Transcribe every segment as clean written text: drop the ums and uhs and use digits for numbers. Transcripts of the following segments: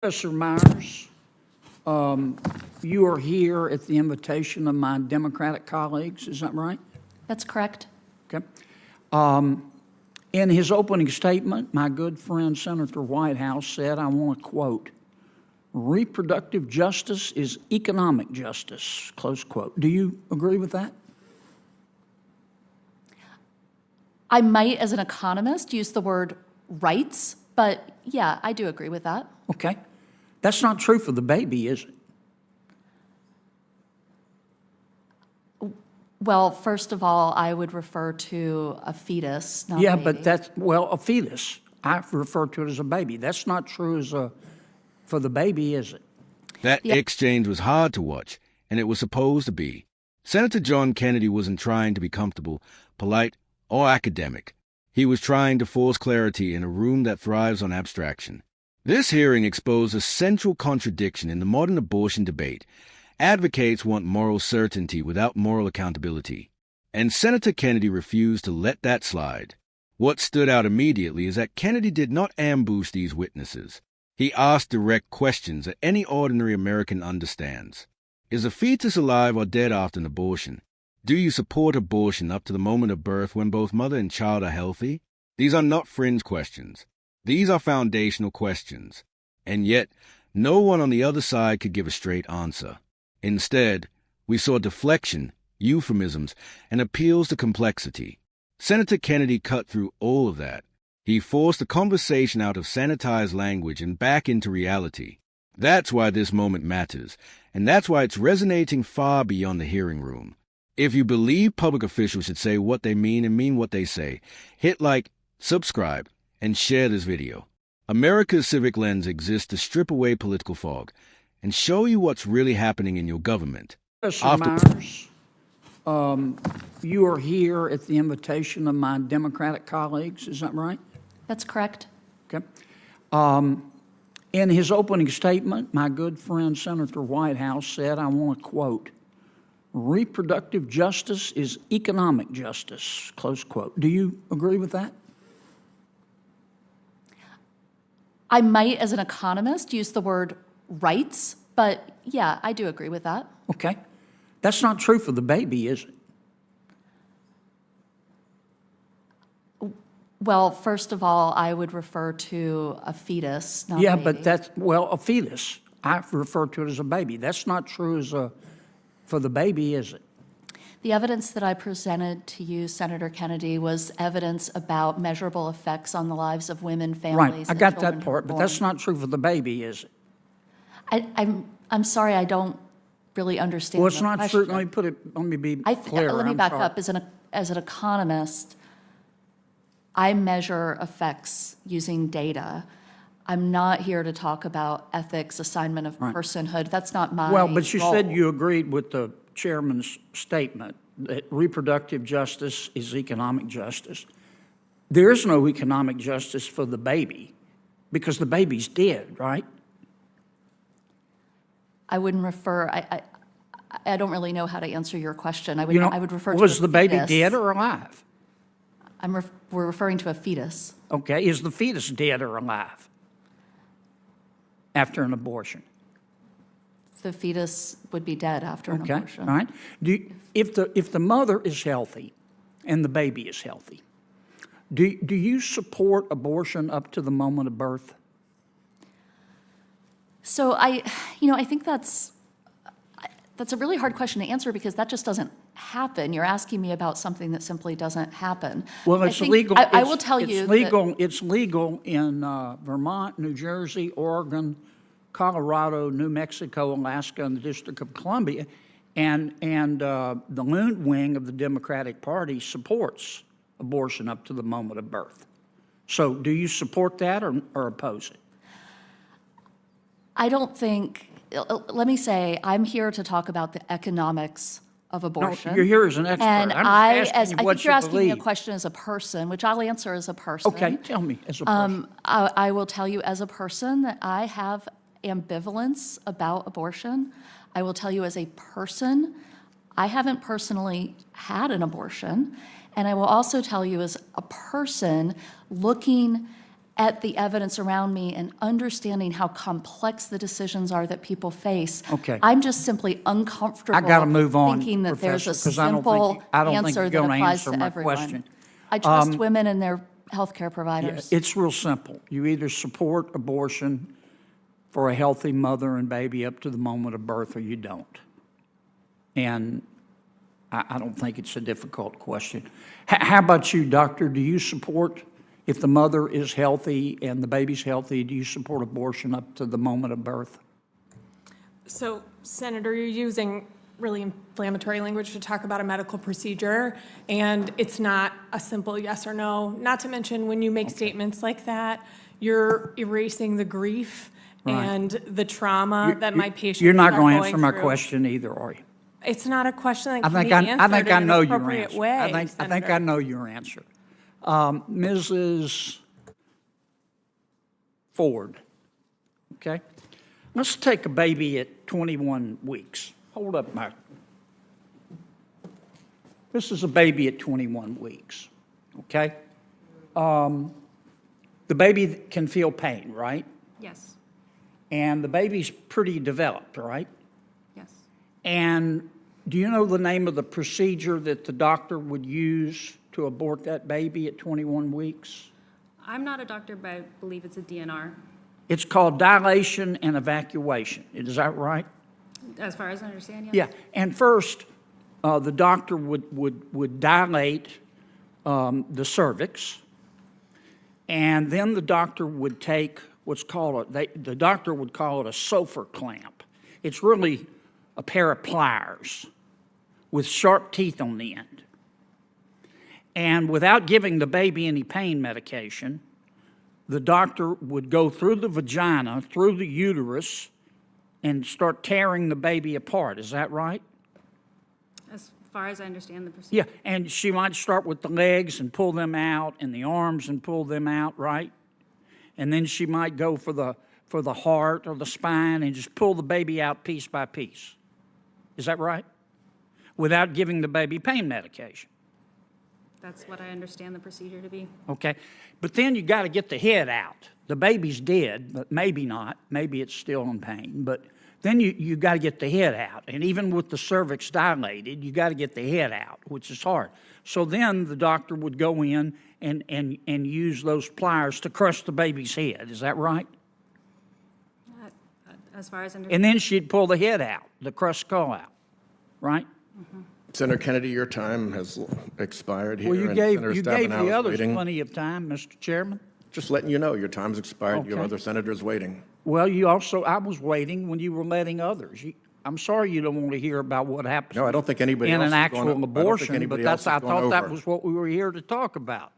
Professor Myers, you are here at the invitation of my Democratic colleagues, is that right? That's correct. Okay. In his opening statement, my good friend Senator Whitehouse said, I want to quote, reproductive justice is economic justice, close quote. Do you agree with that? I might, as an economist, use the word rights, but yeah, I do agree with that. Okay. That's not true for the baby, is it? Well, first of all, I would refer to a fetus, not Yeah, a baby. but that's, well, a fetus. I refer to it as a baby. That's not true as for the baby, is it? That exchange was hard to watch, and it was supposed to be. Senator John Kennedy wasn't trying to be comfortable, polite, or academic. He was trying to force clarity in a room that thrives on abstraction. This hearing exposed a central contradiction in the modern abortion debate. Advocates want moral certainty without moral accountability, and Senator Kennedy refused to let that slide. What stood out immediately is that Kennedy did not ambush these witnesses. He asked direct questions that any ordinary American understands. Is a fetus alive or dead after an abortion? Do you support abortion up to the moment of birth when both mother and child are healthy? These are not fringe questions. These are foundational questions. And yet, no one on the other side could give a straight answer. Instead, we saw deflection, euphemisms, and appeals to complexity. Senator Kennedy cut through all of that. He forced the conversation out of sanitized language and back into reality. That's why this moment matters, and that's why it's resonating far beyond the hearing room. If you believe public officials should say what they mean and mean what they say, hit like, subscribe, and share this video. America's Civic lens exists to strip away political fog and show you what's really happening in your government. Professor Myers, you are here at the invitation of my Democratic colleagues, is that right? That's correct. Okay. In his opening statement, my good friend Senator Whitehouse said, I want to quote, reproductive justice is economic justice, close quote. Do you agree with that? I might, as an economist, use the word rights, but yeah, I do agree with that. Okay. That's not true for the baby, is it? Well, first of all, I would refer to a fetus, not Yeah, a baby. but that's, well, a fetus. I refer to it as a baby. That's not true as for the baby, is it? The evidence that I presented to you, Senator Kennedy, was evidence about measurable effects on the lives of women, families, Right, I and got children that who were part, but that's born. not true for the baby, is it? I'm sorry, I don't really understand Well, it's the not question. true. Let me put it, let me be clear. Let me I'm back sorry. up. As an economist, I measure effects using data. I'm not here to talk about ethics, assignment of personhood. That's not my Well, but you role. said you agreed with the chairman's statement that reproductive justice is economic justice. There is no economic justice for the baby because the baby's dead, right? I wouldn't refer. I don't really know how to answer your question. I You know, would refer to was a the baby fetus. dead or alive? We're referring to a fetus. Okay, is the fetus dead or alive after an abortion? The fetus would be dead after an Okay, abortion. all right. If the mother is healthy and the baby is healthy, do you support abortion up to the moment of birth? So I think that's a really hard question to answer because that just doesn't happen. You're asking me about something that simply doesn't happen. Well, I it's think- legal. I will tell you it's that- legal. It's legal in Vermont, New Jersey, Oregon, Colorado, New Mexico, Alaska, and the District of Columbia, and the Loon wing of the Democratic Party supports abortion up to the moment of birth. So, do you support that or oppose it? I don't think. Let me say, I'm here to talk about the economics of abortion. No, you're here as an expert. And I'm just asking you I what think you're you asking me a believe. question as a person, which I'll answer as a person. Okay, tell me as a person. I will tell you as a person that I have ambivalence about abortion. I will tell you as a person, I haven't personally had an abortion. And I will also tell you as a person looking at the evidence around me and understanding how complex the decisions are that people face. Okay. I'm just simply uncomfortable I got to move on, thinking that there's a Professor, 'cause I don't simple think answer you're that going to applies answer to my everyone. question. I trust women and their healthcare providers. It's real simple. You either support abortion for a healthy mother and baby up to the moment of birth, or you don't. And I don't think it's a difficult question. How about you, doctor? Do you support, if the mother is healthy and the baby's healthy, do you support abortion up to the moment of birth? So, Senator, you're using really inflammatory language to talk about a medical procedure, and it's not a simple yes or no. Not to mention, when you make statements like that, you're erasing the grief and the trauma that my patients You're not are going to going answer my through. question either, are you? It's not a question that I can think be answered I think in I an know your appropriate answer. way, I think I Senator. know your answer. Mrs. Ford, okay? Let's take a baby at 21 weeks. Hold up, Mike. This is a baby at 21 weeks, okay? The baby can feel pain, right? Yes, And the baby's pretty developed, right? yes. And do you know the name of the procedure that the doctor would use to abort that baby at 21 weeks? I'm not a doctor, but I believe it's a DNR, It's called dilation and evacuation. Is that right? as far as I understand, yes. Yeah. And first, the doctor would dilate the cervix, and then the doctor would take what's called the doctor would call it a Sofer clamp. It's really a pair of pliers with sharp teeth on the end. And without giving the baby any pain medication, the doctor would go through the vagina, through the uterus, and start tearing the baby apart. Is that right? As far as I understand the procedure. Yeah, and she might start with the legs and pull them out, and the arms and pull them out, right? And then she might go for the heart or the spine and just pull the baby out piece by piece. Is that right? Without giving the baby pain medication. That's what I understand the procedure to be. Okay, but then you got to get the head out. The baby's dead, but maybe not. Maybe it's still in pain, but then you got to get the head out. And even with the cervix dilated, you got to get the head out, which is hard. So then the doctor would go in and use those pliers to crush the baby's head. Is that right? As far as I understand. And then she'd pull the head out, the crushed skull out, right? Senator Kennedy, your time has expired here. Well, you and gave Senator the Stabenow is others waiting. plenty of time, Mr. Chairman. Just letting you know, your time's expired. You have Okay. other senators waiting. Well, I was waiting when you were letting others. I'm sorry you don't want to hear about what happens. No, I don't think anybody in else an is actual going- I don't think abortion, but anybody else I has gone thought that over. was what we were here to talk about.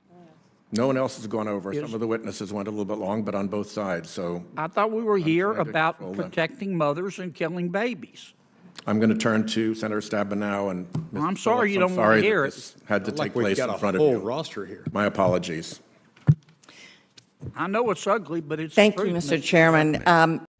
No one else has gone over. Some of the witnesses went a little bit long, but on both sides. So I thought we were here trying to about control them. protecting mothers and killing babies. I'm going to turn to Senator Stabenow and Ms. I'm sorry Phillips. you I'm don't wanna sorry that hear this had to Like take we've place got in a front of whole you. roster here. My apologies. I know it's ugly, but it's Thank the you, truth, Mr. Chairman.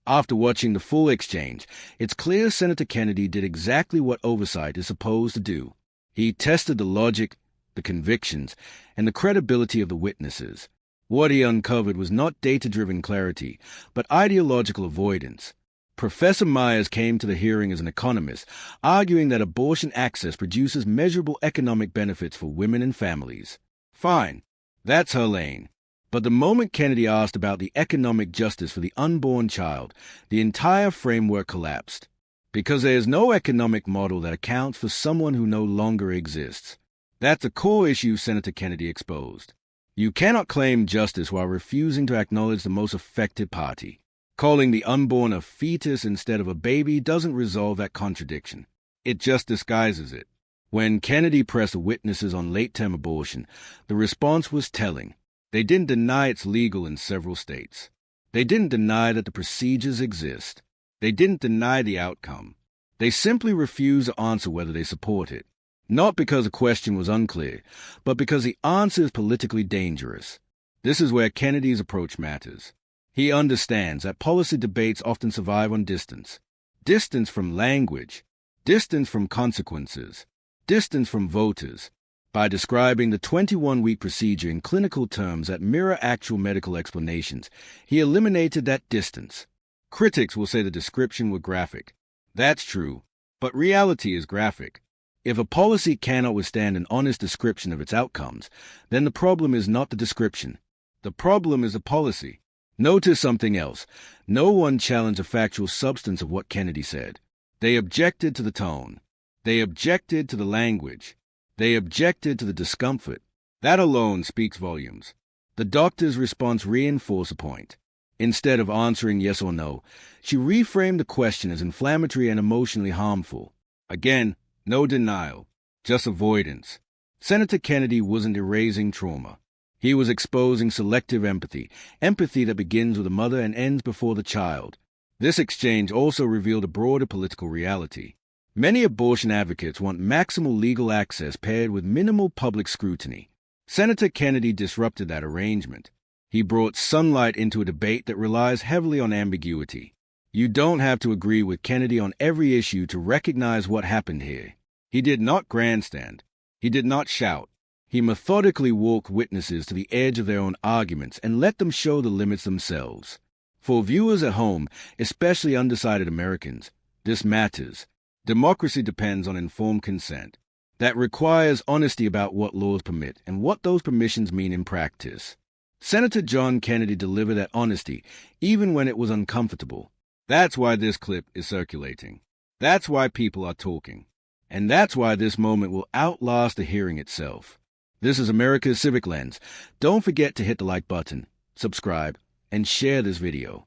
After watching the full exchange, it's clear Senator Kennedy did exactly what oversight is supposed to do. He tested the logic, the convictions, and the credibility of the witnesses. What he uncovered was not data-driven clarity, but ideological avoidance. Professor Myers came to the hearing as an economist, arguing that abortion access produces measurable economic benefits for women and families. Fine, that's her lane. But the moment Kennedy asked about the economic justice for the unborn child, the entire framework collapsed. Because there is no economic model that accounts for someone who no longer exists. That's a core issue Senator Kennedy exposed. You cannot claim justice while refusing to acknowledge the most affected party. Calling the unborn a fetus instead of a baby doesn't resolve that contradiction. It just disguises it. When Kennedy pressed the witnesses on late-term abortion, the response was telling. They didn't deny it's legal in several states. They didn't deny that the procedures exist. They didn't deny the outcome. They simply refused to answer whether they support it. Not because the question was unclear, but because the answer is politically dangerous. This is where Kennedy's approach matters. He understands that policy debates often survive on distance. Distance from language, distance from consequences, distance from voters, by describing the 21-week procedure in clinical terms that mirror actual medical explanations. He eliminated that distance. Critics will say the description was graphic. That's true, but reality is graphic. If a policy cannot withstand an honest description of its outcomes, then the problem is not the description. The problem is the policy. Notice something else. No one challenged the factual substance of what Kennedy said. They objected to the tone. They objected to the language. They objected to the discomfort. That alone speaks volumes. The doctor's response reinforced a point. Instead of answering yes or no, she reframed the question as inflammatory and emotionally harmful. Again, no denial, just avoidance. Senator Kennedy wasn't erasing trauma. He was exposing selective empathy, empathy that begins with the mother and ends before the child. This exchange also revealed a broader political reality. Many abortion advocates want maximal legal access paired with minimal public scrutiny. Senator Kennedy disrupted that arrangement. He brought sunlight into a debate that relies heavily on ambiguity. You don't have to agree with Kennedy on every issue to recognize what happened here. He did not grandstand. He did not shout. He methodically walked witnesses to the edge of their own arguments and let them show the limits themselves. For viewers at home, especially undecided Americans, this matters. Democracy depends on informed consent. That requires honesty about what laws permit and what those permissions mean in practice. Senator John Kennedy delivered that honesty, even when it was uncomfortable. That's why this clip is circulating. That's why people are talking. And that's why this moment will outlast the hearing itself. This is America's Civic Lens. Don't forget to hit the like button, subscribe, and share this video.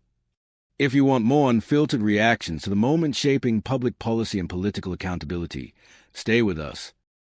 If you want more unfiltered reactions to the moment shaping public policy and political accountability, stay with us.